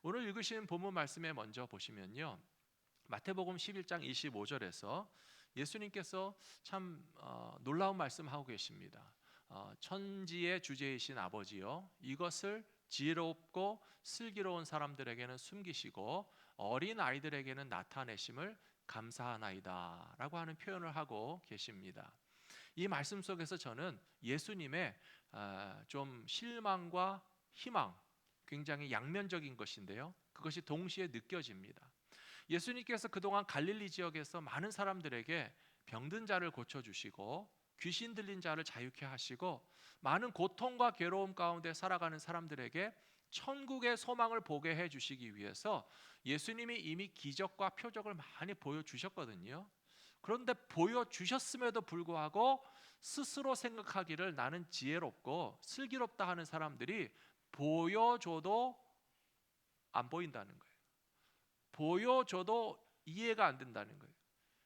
오늘 읽으신 본문 말씀에 먼저 보시면요, 마태복음 11장 25절에서 예수님께서 참 놀라운 말씀하고 계십니다. 천지의 주제이신 아버지여, 이것을 지혜롭고 슬기로운 사람들에게는 숨기시고 어린 아이들에게는 나타내심을 감사하나이다 라고 하는 표현을 하고 계십니다. 이 말씀 속에서 저는 예수님의 좀 실망과 희망, 굉장히 양면적인 것인데요, 그것이 동시에 느껴집니다. 예수님께서 그동안 갈릴리 지역에서 많은 사람들에게 병든 자를 고쳐주시고 귀신 들린 자를 자유케 하시고 많은 고통과 괴로움 가운데 살아가는 사람들에게 천국의 소망을 보게 해주시기 위해서 예수님이 이미 기적과 표적을 많이 보여주셨거든요. 그런데 보여주셨음에도 불구하고 스스로 생각하기를 나는 지혜롭고 슬기롭다 하는 사람들이 보여줘도 안 보인다는 거예요. 보여줘도 이해가 안 된다는 거예요.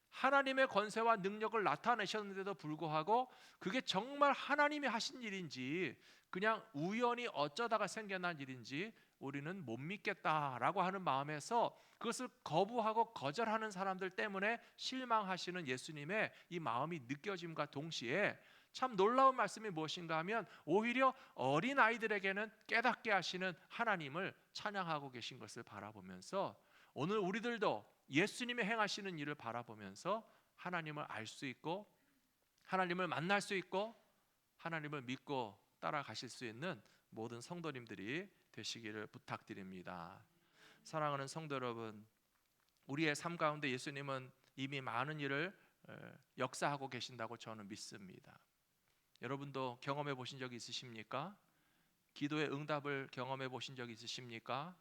하나님의 권세와 능력을 나타내셨는데도 불구하고 그게 정말 하나님이 하신 일인지 그냥 우연히 어쩌다가 생겨난 일인지 우리는 못 믿겠다라고 하는 마음에서 그것을 거부하고 거절하는 사람들 때문에 실망하시는 예수님의 이 마음이 느껴짐과 동시에 참 놀라운 말씀이 무엇인가 하면 오히려 어린 아이들에게는 깨닫게 하시는 하나님을 찬양하고 계신 것을 바라보면서 오늘 우리들도 예수님이 행하시는 일을 바라보면서 하나님을 알 수 있고 하나님을 만날 수 있고 하나님을 믿고 따라가실 수 있는 모든 성도님들이 되시기를 부탁드립니다. 사랑하는 성도 여러분, 우리의 삶 가운데 예수님은 이미 많은 일을 역사하고 계신다고 저는 믿습니다. 여러분도 경험해 보신 적이 있으십니까? 기도의 응답을 경험해 보신 적이 있으십니까?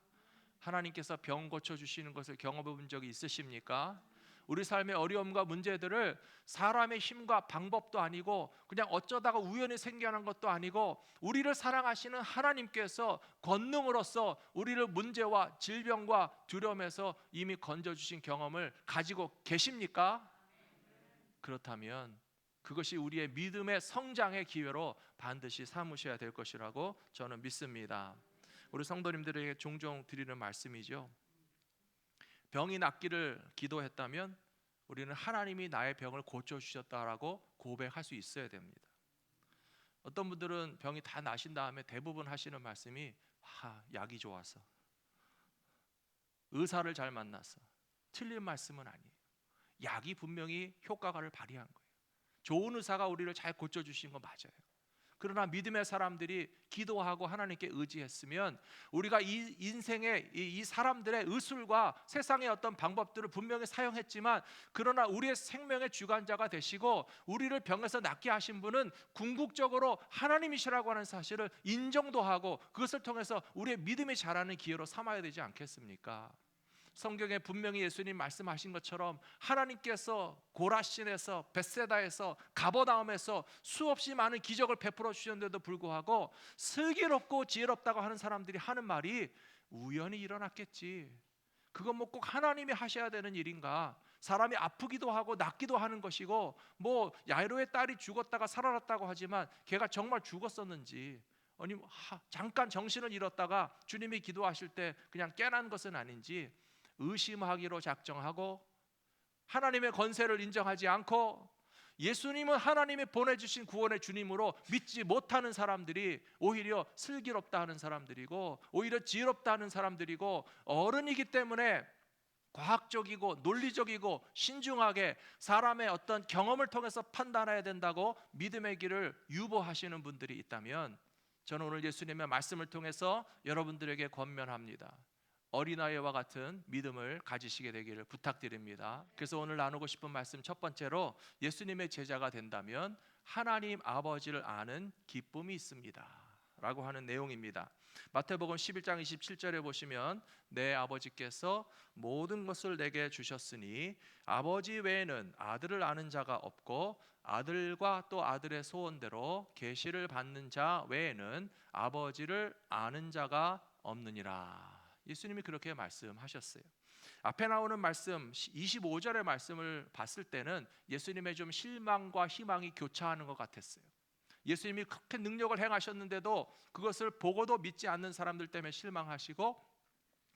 하나님께서 병 고쳐주시는 것을 경험해 본 적이 있으십니까? 우리 삶의 어려움과 문제들을 사람의 힘과 방법도 아니고 그냥 어쩌다가 우연히 생겨난 것도 아니고 우리를 사랑하시는 하나님께서 권능으로서 우리를 문제와 질병과 두려움에서 이미 건져주신 경험을 가지고 계십니까? 그렇다면 그것이 우리의 믿음의 성장의 기회로 반드시 삼으셔야 될 것이라고 저는 믿습니다. 우리 성도님들에게 종종 드리는 말씀이죠. 병이 낫기를 기도했다면 우리는 하나님이 나의 병을 고쳐주셨다라고 고백할 수 있어야 됩니다. 어떤 분들은 병이 다 나신 다음에 대부분 하시는 말씀이 약이 좋아서, 의사를 잘 만나서. 틀린 말씀은 아니에요. 약이 분명히 효과를 발휘한 거예요. 좋은 의사가 우리를 잘 고쳐주신 거 맞아요. 그러나 믿음의 사람들이 기도하고 하나님께 의지했으면 우리가 이 인생의 이 사람들의 의술과 세상의 어떤 방법들을 분명히 사용했지만 그러나 우리의 생명의 주관자가 되시고 우리를 병에서 낫게 하신 분은 궁극적으로 하나님이시라고 하는 사실을 인정도 하고 그것을 통해서 우리의 믿음이 자라는 기회로 삼아야 되지 않겠습니까? 성경에 분명히 예수님 말씀하신 것처럼 하나님께서 고라신에서 벳세다에서 가버나움에서 수없이 많은 기적을 베풀어 주셨는데도 불구하고 슬기롭고 지혜롭다고 하는 사람들이 하는 말이 우연히 일어났겠지, 그건 뭐 꼭 하나님이 하셔야 되는 일인가, 사람이 아프기도 하고 낫기도 하는 것이고 뭐 야이로의 딸이 죽었다가 살아났다고 하지만 걔가 정말 죽었었는지 아니 잠깐 정신을 잃었다가 주님이 기도하실 때 그냥 깨난 것은 아닌지 의심하기로 작정하고 하나님의 권세를 인정하지 않고 예수님은 하나님이 보내주신 구원의 주님으로 믿지 못하는 사람들이 오히려 슬기롭다 하는 사람들이고 오히려 지혜롭다 하는 사람들이고 어른이기 때문에 과학적이고 논리적이고 신중하게 사람의 어떤 경험을 통해서 판단해야 된다고 믿음의 길을 유보하시는 분들이 있다면 저는 오늘 예수님의 말씀을 통해서 여러분들에게 권면합니다. 어린아이와 같은 믿음을 가지시게 되기를 부탁드립니다. 그래서 오늘 나누고 싶은 말씀 첫 번째로 예수님의 제자가 된다면 하나님 아버지를 아는 기쁨이 있습니다 라고 하는 내용입니다. 마태복음 11장 27절에 보시면 내 아버지께서 모든 것을 내게 주셨으니 아버지 외에는 아들을 아는 자가 없고 아들과 또 아들의 소원대로 계시를 받는 자 외에는 아버지를 아는 자가 없느니라. 예수님이 그렇게 말씀하셨어요. 앞에 나오는 말씀 25절의 말씀을 봤을 때는 예수님의 좀 실망과 희망이 교차하는 것 같았어요. 예수님이 그렇게 능력을 행하셨는데도 그것을 보고도 믿지 않는 사람들 때문에 실망하시고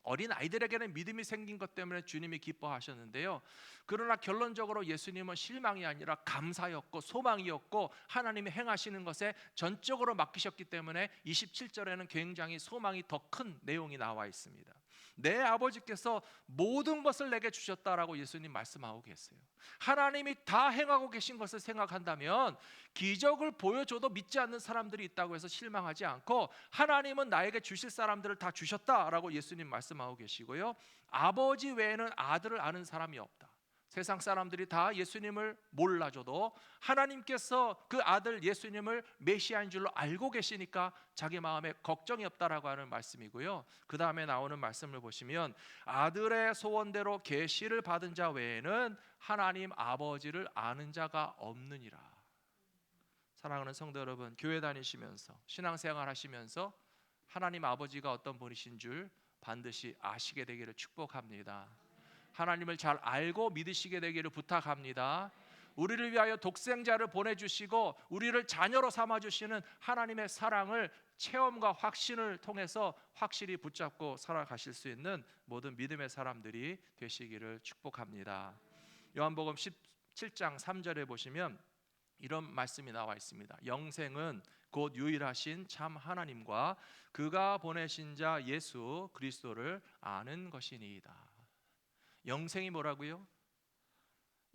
어린 아이들에게는 믿음이 생긴 것 때문에 주님이 기뻐하셨는데요. 그러나 결론적으로 예수님은 실망이 아니라 감사였고 소망이었고 하나님이 행하시는 것에 전적으로 맡기셨기 때문에 27절에는 굉장히 소망이 더 큰 내용이 나와 있습니다. 내 아버지께서 모든 것을 내게 주셨다라고 예수님 말씀하고 계세요. 하나님이 다 행하고 계신 것을 생각한다면 기적을 보여줘도 믿지 않는 사람들이 있다고 해서 실망하지 않고 하나님은 나에게 주실 사람들을 다 주셨다라고 예수님 말씀하고 계시고요. 아버지 외에는 아들을 아는 사람이 없다. 세상 사람들이 다 예수님을 몰라줘도 하나님께서 그 아들 예수님을 메시아인 줄로 알고 계시니까 자기 마음에 걱정이 없다라고 하는 말씀이고요. 그 다음에 나오는 말씀을 보시면 아들의 소원대로 계시를 받은 자 외에는 하나님 아버지를 아는 자가 없느니라. 사랑하는 성도 여러분, 교회 다니시면서 신앙생활 하시면서 하나님 아버지가 어떤 분이신 줄 반드시 아시게 되기를 축복합니다. 하나님을 잘 알고 믿으시게 되기를 부탁합니다. 우리를 위하여 독생자를 보내주시고 우리를 자녀로 삼아주시는 하나님의 사랑을 체험과 확신을 통해서 확실히 붙잡고 살아가실 수 있는 모든 믿음의 사람들이 되시기를 축복합니다. 요한복음 17장 3절에 보시면 이런 말씀이 나와 있습니다. 영생은 곧 유일하신 참 하나님과 그가 보내신 자 예수 그리스도를 아는 것이니이다. 영생이 뭐라고요?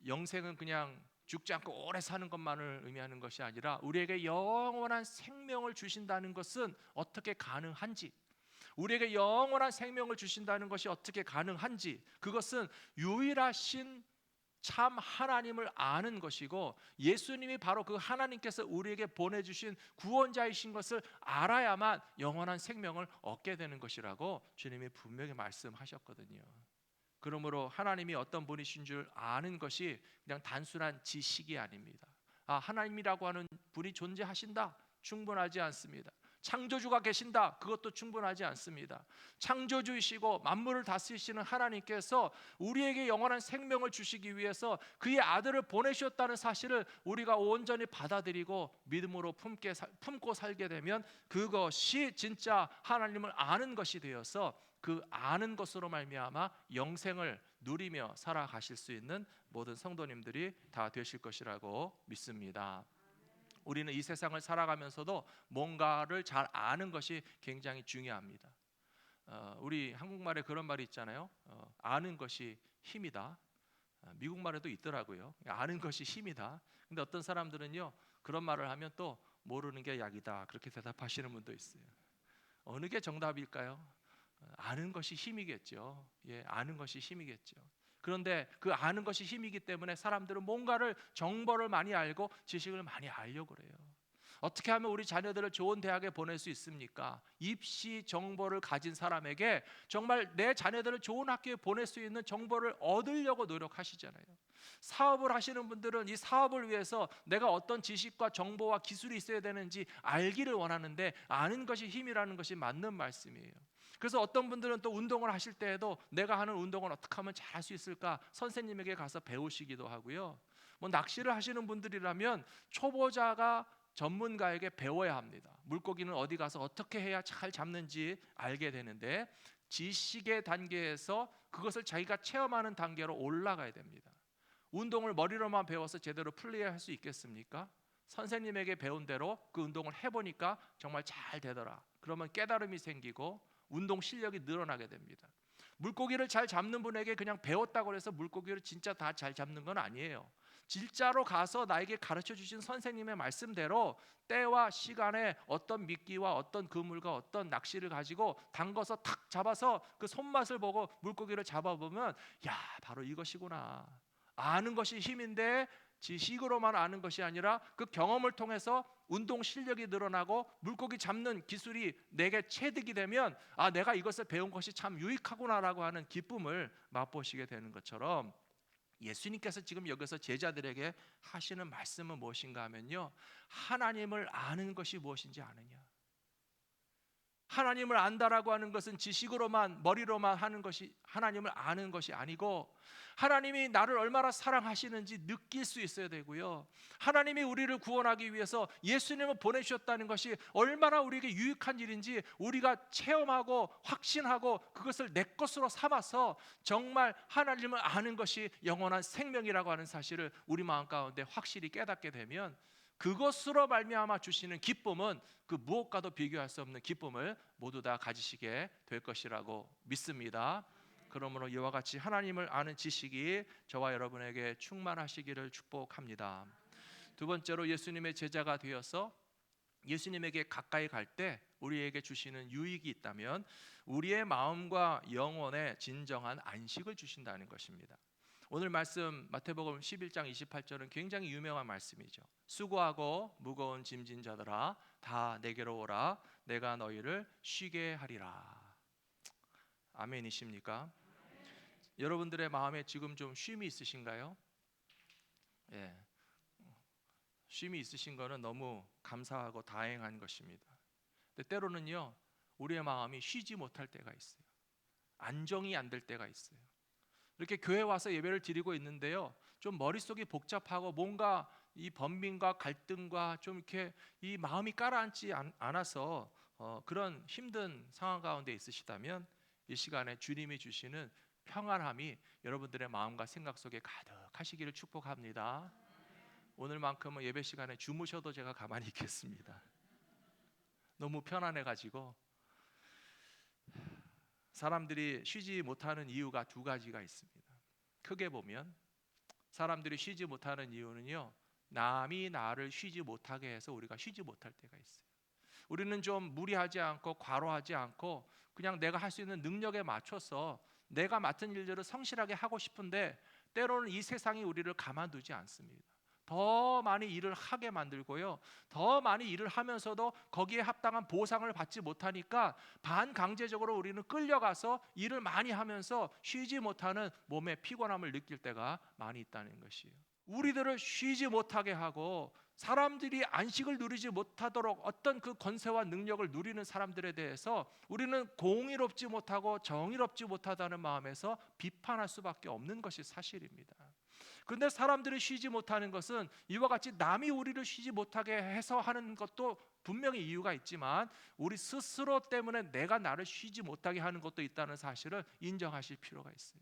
영생은 그냥 죽지 않고 오래 사는 것만을 의미하는 것이 아니라 우리에게 영원한 생명을 주신다는 것은 어떻게 가능한지, 우리에게 영원한 생명을 주신다는 것이 어떻게 가능한지, 그것은 유일하신 참 하나님을 아는 것이고 예수님이 바로 그 하나님께서 우리에게 보내주신 구원자이신 것을 알아야만 영원한 생명을 얻게 되는 것이라고 주님이 분명히 말씀하셨거든요. 그러므로 하나님이 어떤 분이신 줄 아는 것이 그냥 단순한 지식이 아닙니다. 하나님이라고 하는 분이 존재하신다, 충분하지 않습니다. 창조주가 계신다, 그것도 충분하지 않습니다. 창조주이시고 만물을 다스리시는 하나님께서 우리에게 영원한 생명을 주시기 위해서 그의 아들을 보내셨다는 사실을 우리가 온전히 받아들이고 믿음으로 품고 살게 되면 그것이 진짜 하나님을 아는 것이 되어서 그 아는 것으로 말미암아 영생을 누리며 살아가실 수 있는 모든 성도님들이 다 되실 것이라고 믿습니다. 우리는 이 세상을 살아가면서도 뭔가를 잘 아는 것이 굉장히 중요합니다. 우리 한국말에 그런 말이 있잖아요. 아는 것이 힘이다. 미국 말에도 있더라고요. 아는 것이 힘이다. 근데 어떤 사람들은요, 그런 말을 하면 또 모르는 게 약이다, 그렇게 대답하시는 분도 있어요. 어느 게 정답일까요? 아는 것이 힘이겠죠. 아는 것이 힘이겠죠. 그런데 그 아는 것이 힘이기 때문에 사람들은 뭔가를 정보를 많이 알고 지식을 많이 알려고 그래요. 어떻게 하면 우리 자녀들을 좋은 대학에 보낼 수 있습니까? 입시 정보를 가진 사람에게 정말 내 자녀들을 좋은 학교에 보낼 수 있는 정보를 얻으려고 노력하시잖아요. 사업을 하시는 분들은 이 사업을 위해서 내가 어떤 지식과 정보와 기술이 있어야 되는지 알기를 원하는데 아는 것이 힘이라는 것이 맞는 말씀이에요. 그래서 어떤 분들은 또 운동을 하실 때에도 내가 하는 운동을 어떻게 하면 잘할 수 있을까 선생님에게 가서 배우시기도 하고요. 낚시를 하시는 분들이라면 초보자가 전문가에게 배워야 합니다. 물고기는 어디 가서 어떻게 해야 잘 잡는지 알게 되는데 지식의 단계에서 그것을 자기가 체험하는 단계로 올라가야 됩니다. 운동을 머리로만 배워서 제대로 플레이할 수 있겠습니까? 선생님에게 배운 대로 그 운동을 해보니까 정말 잘 되더라. 그러면 깨달음이 생기고 운동 실력이 늘어나게 됩니다. 물고기를 잘 잡는 분에게 그냥 배웠다고 해서 물고기를 진짜 다 잘 잡는 건 아니에요. 진짜로 가서 나에게 가르쳐 주신 선생님의 말씀대로 때와 시간에 어떤 미끼와 어떤 그물과 어떤 낚시를 가지고 담궈서 탁 잡아서 그 손맛을 보고 물고기를 잡아보면 야, 바로 이것이구나. 아는 것이 힘인데 지식으로만 아는 것이 아니라 그 경험을 통해서 운동 실력이 늘어나고 물고기 잡는 기술이 내게 체득이 되면 내가 이것을 배운 것이 참 유익하구나라고 하는 기쁨을 맛보시게 되는 것처럼 예수님께서 지금 여기서 제자들에게 하시는 말씀은 무엇인가 하면요, 하나님을 아는 것이 무엇인지 아느냐, 하나님을 안다라고 하는 것은 지식으로만 머리로만 하는 것이 하나님을 아는 것이 아니고 하나님이 나를 얼마나 사랑하시는지 느낄 수 있어야 되고요. 하나님이 우리를 구원하기 위해서 예수님을 보내주셨다는 것이 얼마나 우리에게 유익한 일인지 우리가 체험하고 확신하고 그것을 내 것으로 삼아서 정말 하나님을 아는 것이 영원한 생명이라고 하는 사실을 우리 마음 가운데 확실히 깨닫게 되면 그것으로 말미암아 주시는 기쁨은 그 무엇과도 비교할 수 없는 기쁨을 모두 다 가지시게 될 것이라고 믿습니다. 그러므로 이와 같이 하나님을 아는 지식이 저와 여러분에게 충만하시기를 축복합니다. 두 번째로 예수님의 제자가 되어서 예수님에게 가까이 갈 때 우리에게 주시는 유익이 있다면 우리의 마음과 영혼에 진정한 안식을 주신다는 것입니다. 오늘 말씀 마태복음 11장 28절은 굉장히 유명한 말씀이죠. 수고하고 무거운 짐진 자들아 다 내게로 오라 내가 너희를 쉬게 하리라. 아멘이십니까? 여러분들의 마음에 지금 좀 쉼이 있으신가요? 예. 쉼이 있으신 거는 너무 감사하고 다행한 것입니다. 근데 때로는요, 우리의 마음이 쉬지 못할 때가 있어요. 안정이 안 될 때가 있어요. 이렇게 교회 와서 예배를 드리고 있는데요, 좀 머릿속이 복잡하고 뭔가 이 번민과 갈등과 좀 이렇게 이 마음이 가라앉지 않아서 그런 힘든 상황 가운데 있으시다면 이 시간에 주님이 주시는 평안함이 여러분들의 마음과 생각 속에 가득하시기를 축복합니다. 오늘만큼은 예배 시간에 주무셔도 제가 가만히 있겠습니다. 너무 편안해가지고. 사람들이 쉬지 못하는 이유가 두 가지가 있습니다. 크게 보면 사람들이 쉬지 못하는 이유는요, 남이 나를 쉬지 못하게 해서 우리가 쉬지 못할 때가 있어요. 우리는 좀 무리하지 않고 과로하지 않고 그냥 내가 할 수 있는 능력에 맞춰서 내가 맡은 일들을 성실하게 하고 싶은데 때로는 이 세상이 우리를 가만두지 않습니다. 더 많이 일을 하게 만들고요, 더 많이 일을 하면서도 거기에 합당한 보상을 받지 못하니까 반강제적으로 우리는 끌려가서 일을 많이 하면서 쉬지 못하는 몸의 피곤함을 느낄 때가 많이 있다는 것이에요. 우리들을 쉬지 못하게 하고 사람들이 안식을 누리지 못하도록 어떤 그 권세와 능력을 누리는 사람들에 대해서 우리는 공의롭지 못하고 정의롭지 못하다는 마음에서 비판할 수밖에 없는 것이 사실입니다. 그런데 사람들이 쉬지 못하는 것은 이와 같이 남이 우리를 쉬지 못하게 해서 하는 것도 분명히 이유가 있지만 우리 스스로 때문에 내가 나를 쉬지 못하게 하는 것도 있다는 사실을 인정하실 필요가 있어요.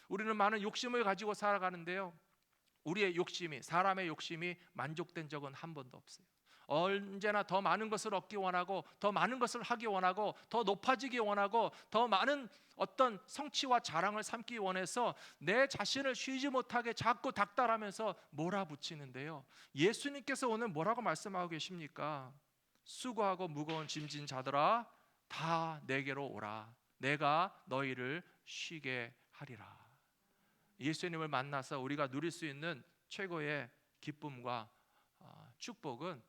우리는 많은 욕심을 가지고 살아가는데요, 우리의 욕심이, 사람의 욕심이 만족된 적은 한 번도 없어요. 언제나 더 많은 것을 얻기 원하고 더 많은 것을 하기 원하고 더 높아지기 원하고 더 많은 어떤 성취와 자랑을 삼기 원해서 내 자신을 쉬지 못하게 자꾸 닥달하면서 몰아붙이는데요, 예수님께서 오늘 뭐라고 말씀하고 계십니까? 수고하고 무거운 짐진 자들아 다 내게로 오라 내가 너희를 쉬게 하리라. 예수님을 만나서 우리가 누릴 수 있는 최고의 기쁨과 축복은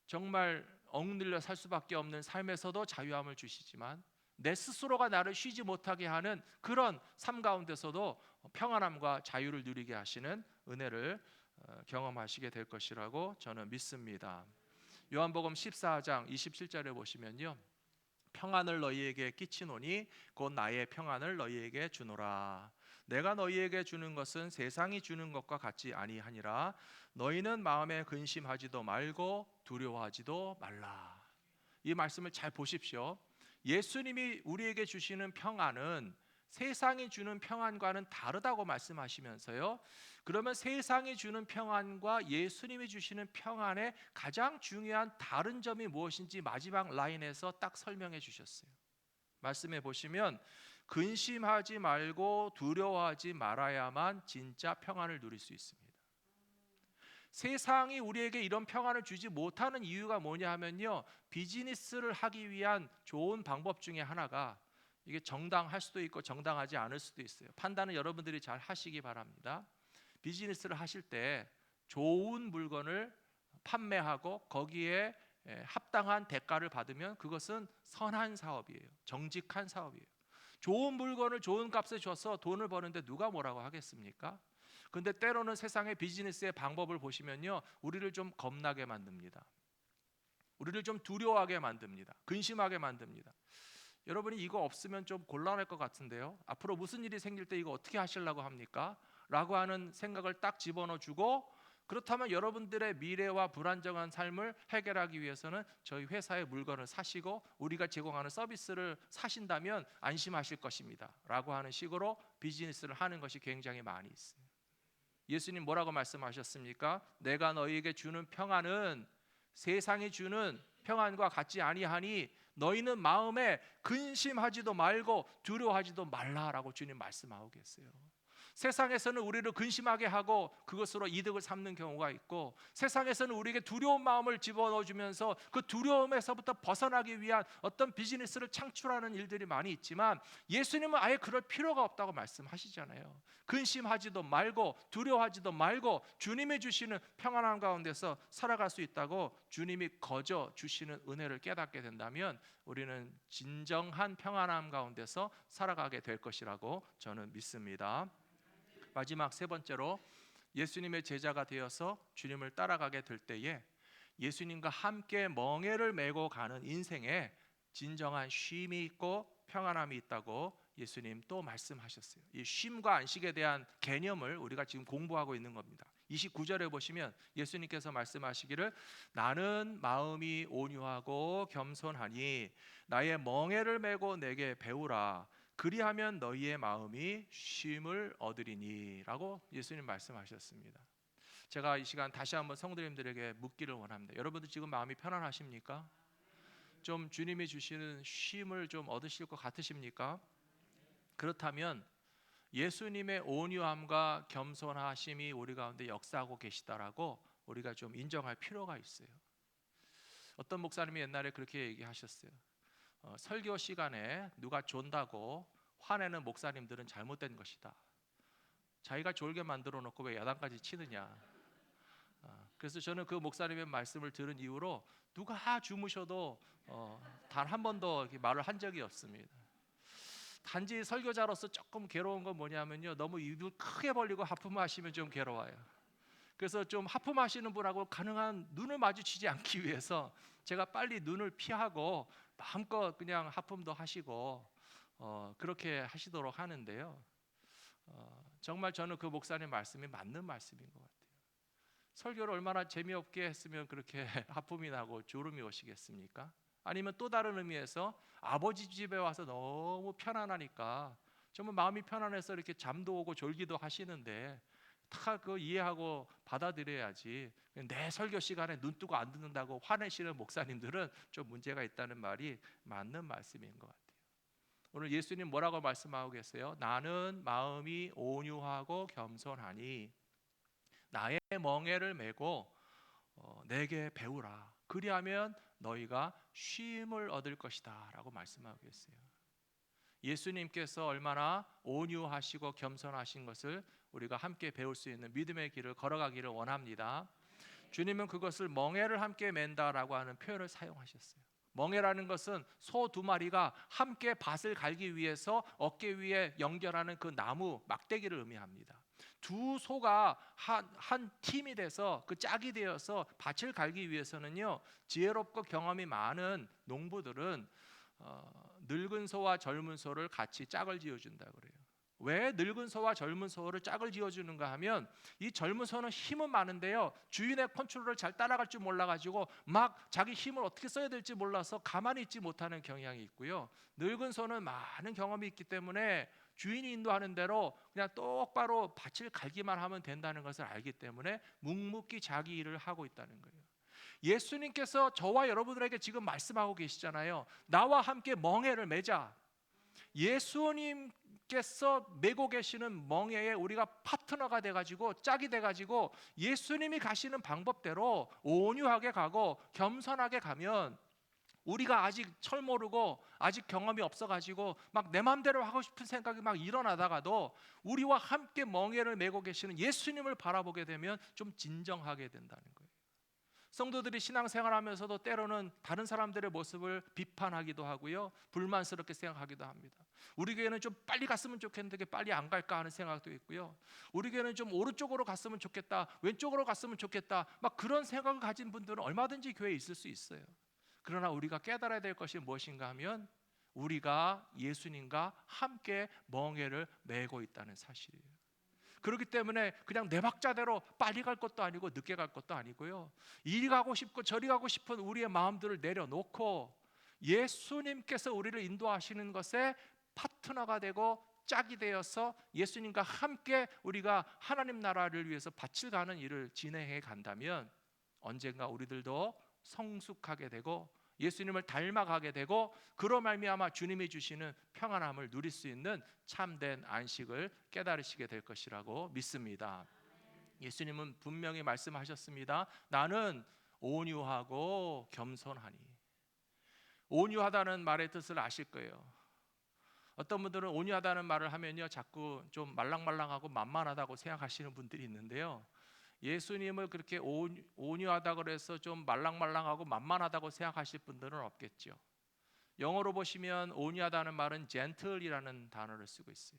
정말 억눌려 살 수밖에 없는 삶에서도 자유함을 주시지만 내 스스로가 나를 쉬지 못하게 하는 그런 삶 가운데서도 평안함과 자유를 누리게 하시는 은혜를 경험하시게 될 것이라고 저는 믿습니다. 요한복음 14장 27절에 보시면요, 평안을 너희에게 끼치노니 곧 나의 평안을 너희에게 주노라. 내가 너희에게 주는 것은 세상이 주는 것과 같지 아니하니라. 너희는 마음에 근심하지도 말고 두려워하지도 말라. 이 말씀을 잘 보십시오. 예수님이 우리에게 주시는 평안은 세상이 주는 평안과는 다르다고 말씀하시면서요, 그러면 세상이 주는 평안과 예수님이 주시는 평안의 가장 중요한 다른 점이 무엇인지 마지막 라인에서 딱 설명해 주셨어요. 말씀해 보시면 근심하지 말고 두려워하지 말아야만 진짜 평안을 누릴 수 있습니다. 세상이 우리에게 이런 평안을 주지 못하는 이유가 뭐냐 하면요, 비즈니스를 하기 위한 좋은 방법 중에 하나가, 이게 정당할 수도 있고 정당하지 않을 수도 있어요. 판단은 여러분들이 잘 하시기 바랍니다. 비즈니스를 하실 때 좋은 물건을 판매하고 거기에 합당한 대가를 받으면 그것은 선한 사업이에요. 정직한 사업이에요. 좋은 물건을 좋은 값에 줘서 돈을 버는데 누가 뭐라고 하겠습니까? 근데 때로는 세상의 비즈니스의 방법을 보시면요, 우리를 좀 겁나게 만듭니다. 우리를 좀 두려워하게 만듭니다. 근심하게 만듭니다. 여러분이 이거 없으면 좀 곤란할 것 같은데요. 앞으로 무슨 일이 생길 때 이거 어떻게 하시려고 합니까? 라고 하는 생각을 딱 집어넣어 주고, 그렇다면 여러분들의 미래와 불안정한 삶을 해결하기 위해서는 저희 회사의 물건을 사시고 우리가 제공하는 서비스를 사신다면 안심하실 것입니다 라고 하는 식으로 비즈니스를 하는 것이 굉장히 많이 있어요. 예수님 뭐라고 말씀하셨습니까? 내가 너희에게 주는 평안은 세상이 주는 평안과 같지 아니하니 너희는 마음에 근심하지도 말고 두려워하지도 말라라고 주님 말씀하고 계세요. 세상에서는 우리를 근심하게 하고 그것으로 이득을 삼는 경우가 있고, 세상에서는 우리에게 두려운 마음을 집어넣어주면서 그 두려움에서부터 벗어나기 위한 어떤 비즈니스를 창출하는 일들이 많이 있지만, 예수님은 아예 그럴 필요가 없다고 말씀하시잖아요. 근심하지도 말고 두려워하지도 말고 주님이 주시는 평안함 가운데서 살아갈 수 있다고 주님이 거저 주시는 은혜를 깨닫게 된다면 우리는 진정한 평안함 가운데서 살아가게 될 것이라고 저는 믿습니다. 마지막 세 번째로, 예수님의 제자가 되어서 주님을 따라가게 될 때에 예수님과 함께 멍에를 메고 가는 인생에 진정한 쉼이 있고 평안함이 있다고 예수님 또 말씀하셨어요. 이 쉼과 안식에 대한 개념을 우리가 지금 공부하고 있는 겁니다. 29절에 보시면 예수님께서 말씀하시기를 나는 마음이 온유하고 겸손하니 나의 멍에를 메고 내게 배우라 그리하면 너희의 마음이 쉼을 얻으리니 라고 예수님 말씀하셨습니다. 제가 이 시간 다시 한번 성도님들에게 묻기를 원합니다. 여러분들 지금 마음이 편안하십니까? 좀 주님이 주시는 쉼을 좀 얻으실 것 같으십니까? 그렇다면 예수님의 온유함과 겸손하심이 우리 가운데 역사하고 계시다라고 우리가 좀 인정할 필요가 있어요. 어떤 목사님이 옛날에 그렇게 얘기하셨어요. 설교 시간에 누가 존다고 화내는 목사님들은 잘못된 것이다. 자기가 졸게 만들어 놓고 왜 야단까지 치느냐. 그래서 저는 그 목사님의 말씀을 들은 이후로 누가 주무셔도 단 한 번도 말을 한 적이 없습니다. 단지 설교자로서 조금 괴로운 건 뭐냐면요, 너무 입을 크게 벌리고 하품하시면 좀 괴로워요. 그래서 좀 하품하시는 분하고 가능한 눈을 마주치지 않기 위해서 제가 빨리 눈을 피하고 마음껏 그냥 하품도 하시고 그렇게 하시도록 하는데요. 정말 저는 그 목사님 말씀이 맞는 말씀인 것 같아요. 설교를 얼마나 재미없게 했으면 그렇게 하품이 나고 졸음이 오시겠습니까? 아니면 또 다른 의미에서 아버지 집에 와서 너무 편안하니까 정말 마음이 편안해서 이렇게 잠도 오고 졸기도 하시는데 다 그 이해하고 받아들여야지, 내 설교 시간에 눈 뜨고 안 듣는다고 화내시는 목사님들은 좀 문제가 있다는 말이 맞는 말씀인 것 같아요. 오늘 예수님 뭐라고 말씀하고 계세요? 나는 마음이 온유하고 겸손하니 나의 멍에를 메고 내게 배우라 그리하면 너희가 쉼을 얻을 것이다 라고 말씀하고 계세요. 예수님께서 얼마나 온유하시고 겸손하신 것을 우리가 함께 배울 수 있는 믿음의 길을 걸어가기를 원합니다. 주님은 그것을 멍에를 함께 맨다라고 하는 표현을 사용하셨어요. 멍에라는 것은 소 두 마리가 함께 밭을 갈기 위해서 어깨 위에 연결하는 그 나무 막대기를 의미합니다. 두 소가 한 팀이 돼서 그 짝이 되어서 밭을 갈기 위해서는요, 지혜롭고 경험이 많은 농부들은 늙은 소와 젊은 소를 같이 짝을 지어준다 그래요. 왜 늙은 소와 젊은 소를 짝을 지어주는가 하면, 이 젊은 소는 힘은 많은데요, 주인의 컨트롤을 잘 따라갈 줄 몰라가지고 막 자기 힘을 어떻게 써야 될지 몰라서 가만히 있지 못하는 경향이 있고요, 늙은 소는 많은 경험이 있기 때문에 주인이 인도하는 대로 그냥 똑바로 밭을 갈기만 하면 된다는 것을 알기 때문에 묵묵히 자기 일을 하고 있다는 거예요. 예수님께서 저와 여러분들에게 지금 말씀하고 계시잖아요. 나와 함께 멍에를 매자. 예수님께서 메고 계시는 멍에에 우리가 파트너가 돼가지고 짝이 돼가지고 예수님이 가시는 방법대로 온유하게 가고 겸손하게 가면, 우리가 아직 철 모르고 아직 경험이 없어가지고 막 내 맘대로 하고 싶은 생각이 막 일어나다가도 우리와 함께 멍에를 메고 계시는 예수님을 바라보게 되면 좀 진정하게 된다는 거예요. 성도들이 신앙생활하면서도 때로는 다른 사람들의 모습을 비판하기도 하고요, 불만스럽게 생각하기도 합니다. 우리 교회는 좀 빨리 갔으면 좋겠는데 빨리 안 갈까 하는 생각도 있고요, 우리 교회는 좀 오른쪽으로 갔으면 좋겠다, 왼쪽으로 갔으면 좋겠다, 막 그런 생각을 가진 분들은 얼마든지 교회에 있을 수 있어요. 그러나 우리가 깨달아야 될 것이 무엇인가 하면 우리가 예수님과 함께 멍에를 메고 있다는 사실이에요. 그렇기 때문에 그냥 내 박자대로 빨리 갈 것도 아니고 늦게 갈 것도 아니고요, 이리 가고 싶고 저리 가고 싶은 우리의 마음들을 내려놓고 예수님께서 우리를 인도하시는 것에 파트너가 되고 짝이 되어서 예수님과 함께 우리가 하나님 나라를 위해서 밭을 가는 일을 진행해 간다면 언젠가 우리들도 성숙하게 되고 예수님을 닮아가게 되고 그로 말미암아 주님이 주시는 평안함을 누릴 수 있는 참된 안식을 깨달으시게 될 것이라고 믿습니다. 예수님은 분명히 말씀하셨습니다. 나는 온유하고 겸손하니. 온유하다는 말의 뜻을 아실 거예요. 어떤 분들은 온유하다는 말을 하면요, 자꾸 좀 말랑말랑하고 만만하다고 생각하시는 분들이 있는데요, 예수님을 그렇게 온유하다고 해서 좀 말랑말랑하고 만만하다고 생각하실 분들은 없겠죠. 영어로 보시면 온유하다는 말은 gentle이라는 단어를 쓰고 있어요.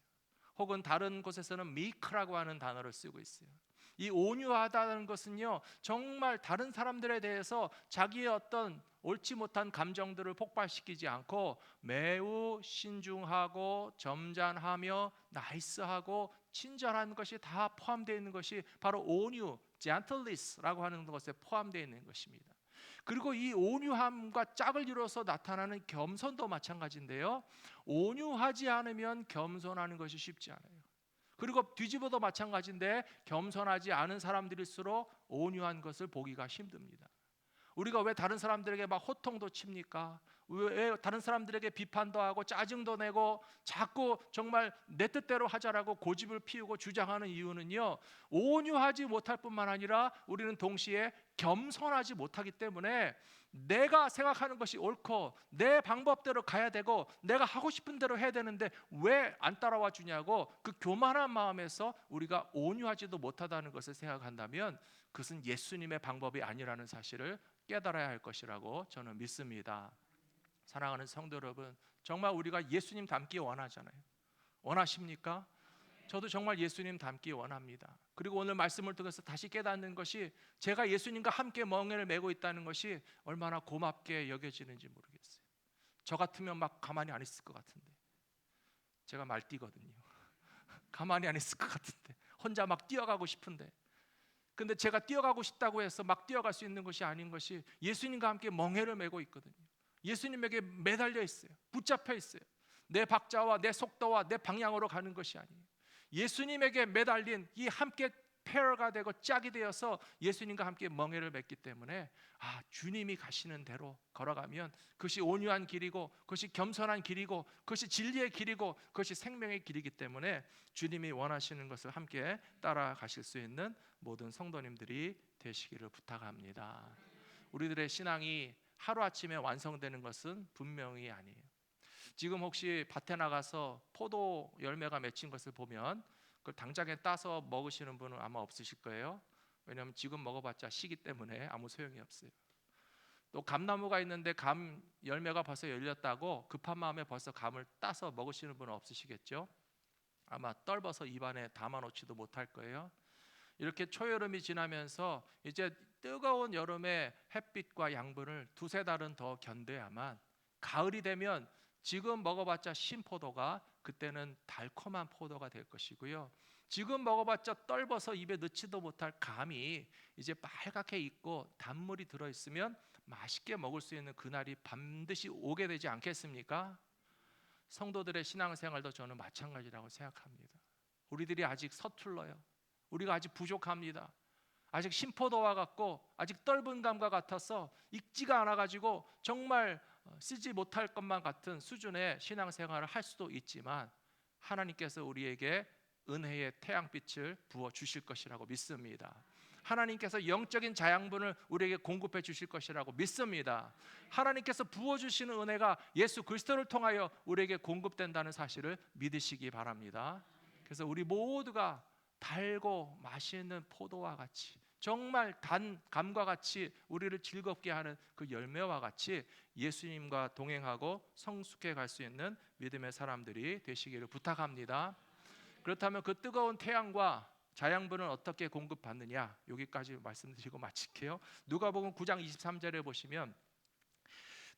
혹은 다른 곳에서는 meek라고 하는 단어를 쓰고 있어요. 이 온유하다는 것은요, 정말 다른 사람들에 대해서 자기의 어떤 옳지 못한 감정들을 폭발시키지 않고 매우 신중하고 점잖하며 나이스하고 친절한 것이 다 포함되어 있는 것이 바로 온유, gentleness라고 하는 것에 포함되어 있는 것입니다. 그리고 이 온유함과 짝을 이뤄서 나타나는 겸손도 마찬가지인데요, 온유하지 않으면 겸손하는 것이 쉽지 않아요. 그리고 뒤집어도 마찬가지인데 겸손하지 않은 사람들일수록 온유한 것을 보기가 힘듭니다. 우리가 왜 다른 사람들에게 막 호통도 칩니까? 왜 다른 사람들에게 비판도 하고 짜증도 내고 자꾸 정말 내 뜻대로 하자라고 고집을 피우고 주장하는 이유는요, 온유하지 못할 뿐만 아니라 우리는 동시에 겸손하지 못하기 때문에 내가 생각하는 것이 옳고 내 방법대로 가야 되고 내가 하고 싶은 대로 해야 되는데 왜 안 따라와 주냐고 그 교만한 마음에서 우리가 온유하지도 못하다는 것을 생각한다면 그것은 예수님의 방법이 아니라는 사실을 깨달아야 할 것이라고 저는 믿습니다. 사랑하는 성도 여러분, 정말 우리가 예수님 닮기 원하잖아요. 원하십니까? 저도 정말 예수님 닮기 원합니다. 그리고 오늘 말씀을 통해서 다시 깨닫는 것이 제가 예수님과 함께 멍에를 메고 있다는 것이 얼마나 고맙게 여겨지는지 모르겠어요. 저 같으면 막 가만히 안 있을 것 같은데, 제가 말띠거든요. 가만히 안 있을 것 같은데, 혼자 막 뛰어가고 싶은데, 근데 제가 뛰어가고 싶다고 해서 막 뛰어갈 수 있는 것이 아닌 것이 예수님과 함께 멍에를 메고 있거든요. 예수님에게 매달려 있어요. 붙잡혀 있어요. 내 박자와 내 속도와 내 방향으로 가는 것이 아니에요. 예수님에게 매달린 이 함께 페어가 되고 짝이 되어서 예수님과 함께 멍에를 맺기 때문에 주님이 가시는 대로 걸어가면 그것이 온유한 길이고 그것이 겸손한 길이고 그것이 진리의 길이고 그것이 생명의 길이기 때문에 주님이 원하시는 것을 함께 따라가실 수 있는 모든 성도님들이 되시기를 부탁합니다. 우리들의 신앙이 하루아침에 완성되는 것은 분명히 아니에요. 지금 혹시 밭에 나가서 포도 열매가 맺힌 것을 보면 그걸 당장에 따서 먹으시는 분은 아마 없으실 거예요. 왜냐하면 지금 먹어봤자 시기 때문에 아무 소용이 없어요. 또 감나무가 있는데 감 열매가 벌써 열렸다고 급한 마음에 벌써 감을 따서 먹으시는 분은 없으시겠죠. 아마 떨궈서 입안에 담아놓지도 못할 거예요. 이렇게 초여름이 지나면서 이제 뜨거운 여름의 햇빛과 양분을 두세 달은 더 견뎌야만 가을이 되면 지금 먹어봤자 신포도가 그때는 달콤한 포도가 될 것이고요, 지금 먹어봤자 떨궈서 입에 넣지도 못할 감이 이제 빨갛게 익고 단물이 들어있으면 맛있게 먹을 수 있는 그날이 반드시 오게 되지 않겠습니까? 성도들의 신앙생활도 저는 마찬가지라고 생각합니다. 우리들이 아직 서툴러요. 우리가 아직 부족합니다. 아직 신포도와 같고 아직 떫은 감과 같아서 익지가 않아가지고 정말 쓰지 못할 것만 같은 수준의 신앙생활을 할 수도 있지만 하나님께서 우리에게 은혜의 태양빛을 부어주실 것이라고 믿습니다. 하나님께서 영적인 자양분을 우리에게 공급해 주실 것이라고 믿습니다. 하나님께서 부어주시는 은혜가 예수 그리스도를 통하여 우리에게 공급된다는 사실을 믿으시기 바랍니다. 그래서 우리 모두가 달고 맛있는 포도와 같이 정말 단 감과 같이 우리를 즐겁게 하는 그 열매와 같이 예수님과 동행하고 성숙해 갈 수 있는 믿음의 사람들이 되시기를 부탁합니다. 그렇다면 그 뜨거운 태양과 자양분은 어떻게 공급받느냐, 여기까지 말씀드리고 마칠게요. 누가복음 9장 23절에 보시면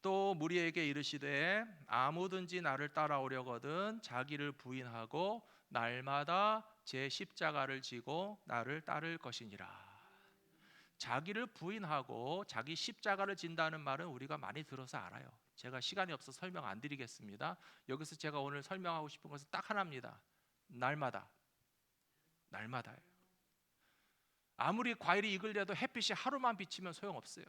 또 무리에게 이르시되 아무든지 나를 따라오려거든 자기를 부인하고 날마다 제 십자가를 지고 나를 따를 것이니라. 자기를 부인하고 자기 십자가를 진다는 말은 우리가 많이 들어서 알아요. 제가 시간이 없어서 설명 안 드리겠습니다. 여기서 제가 오늘 설명하고 싶은 것은 딱 하나입니다. 날마다예요. 아무리 과일이 익으려도 햇빛이 하루만 비치면 소용없어요.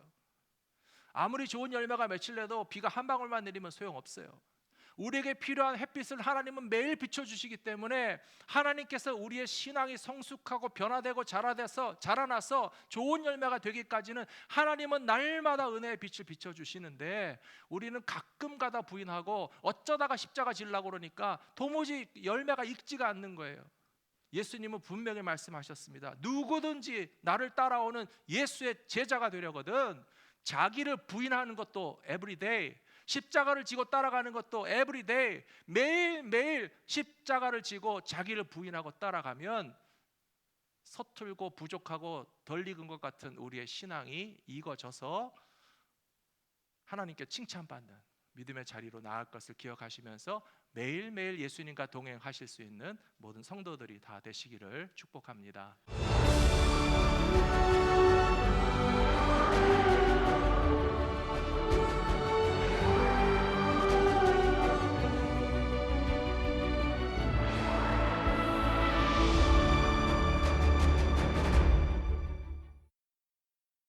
아무리 좋은 열매가 맺힐 내도 비가 한 방울만 내리면 소용없어요. 우리에게 필요한 햇빛을 하나님은 매일 비춰주시기 때문에 하나님께서 우리의 신앙이 성숙하고 변화되고 자라나서 좋은 열매가 되기까지는 하나님은 날마다 은혜의 빛을 비춰주시는데 우리는 가끔 가다 부인하고 어쩌다가 십자가 지려고 그러니까 도무지 열매가 익지가 않는 거예요. 예수님은 분명히 말씀하셨습니다. 누구든지 나를 따라오는 예수의 제자가 되려거든 자기를 부인하는 것도 everyday, 십자가를 지고 따라가는 것도 everyday, 매일매일 십자가를 지고 자기를 부인하고 따라가면 서툴고 부족하고 덜 익은 것 같은 우리의 신앙이 익어져서 하나님께 칭찬받는 믿음의 자리로 나아갈 것을 기억하시면서 매일매일 예수님과 동행하실 수 있는 모든 성도들이 다 되시기를 축복합니다.